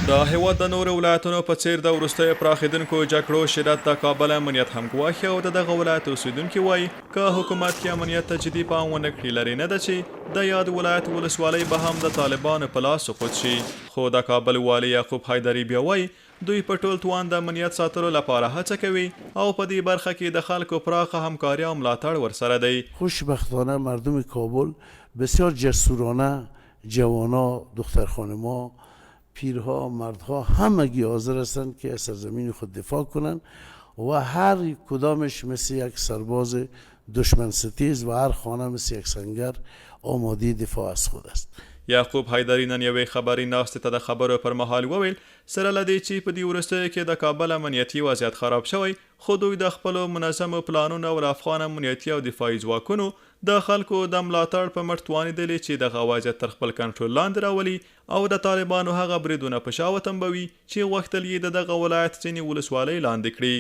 د هیواد د نورو ولایتونو په څیر د وروستیو پراخېدونکو جګړو شدت د کابل امنیت هم ګواښي او د دغه ولایت اوسیدونکي وایي که حکومت کې امنیت ته جدي پام ونه کړي لرې نه ده چې د یاد ولایت ولسوالۍ به هم د طالبانو په لاس سقوط شي. خو د کابل والي یعقوب حیدري بیا وایي دوی په ټول توان د امنیت ساتلو لپاره هڅه کوي او په دې برخه کې د خلکو پراخه همکاري او ملاتړ ورسره دی. خوشبختانه مردم کابل بسیار جسورانه، جوانا، دختر خانما، پیرها، مردها همگی حاضر هستند که از سرزمین خود دفاع کنند و هر کدامش مثل یک سرباز دشمن ستیز و هر خانه مثل یک سنگر آماده دفاع از خود است. یعقوب حیدري نن یوې خبري ناستې ته د خبرو پر مهال وویل سره له دې چې په دې وروستیو کې د کابل امنیتي وضعیت خراب شوی خو دوی د خپلو منظمو پلانونو او د افغان امنیتي او دفاعي ځواکونو د خلکو د ملاتړ په مټ توانېدلې چې دغه وضعیت تر خپل کنټرول لاندې راولي او د طالبانو هغه بریدونه په شا وتنبوي چې غوښتل یې د دغه ولایت ځینې ولسوالۍ لاندې کړي.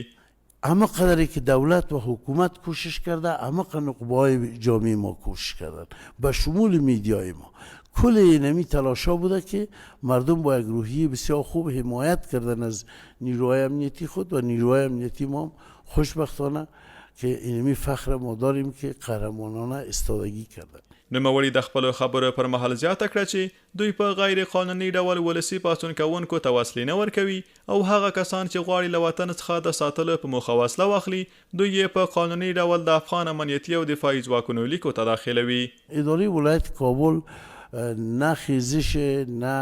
اما قدری که دولت و حکومت کوشش کرده، اما نقبه‌های جامعه ما کوشش کردن به شمول میدیای ما. کل اینمی تلاشا بوده که مردم با یک روحیه بسیار خوب حمایت کردن از نیروهای امنیتی خود و نیروهای امنیتی ما خوشبختانه که اینمی فخر ما داریم که قهرمانانه استادگی کردن. نوموړي د خپلو خبرو پر مهال زیاته کړه چې دوی په غیر قانوني ډول ولسي پاڅون کوونکو ته وسلې نه ورکوي او هغه کسان چې غواړي له وطن څخه د ساتلو په موخه وسله واخلي دوی یې په قانوني ډول د افغان امنیتي او دفاعي ځواکونو لیکو ته داخلوي. اداره ولایت کابل نه خیزش نه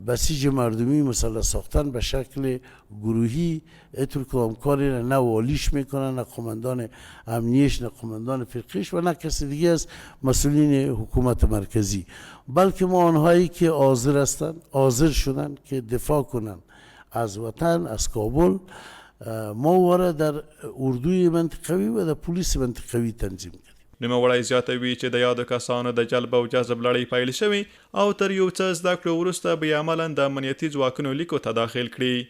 بسیج مردمی مسلح ساختن به شکل گروهی اتر کدام کاری نه والیش میکنن، نه قماندان امنیش، نه قماندان فرقیش و نه کسی دیگه از مسئولین حکومت مرکزی، بلکه ما آنهایی که حاضر هستند حاضر شدن که دفاع کنن از وطن، از کابل، ما واره در اردوی منطقوی و در پلیس منطقوی تنظیم کردیم. نوموړی زیاتوي چې د یادو کسانو د جلب او جذب لړۍ پیل شوې او تر یو څه زده کړو وروسته به یې عملاً د امنیتي ځواکونو لیکو ته داخل کړي.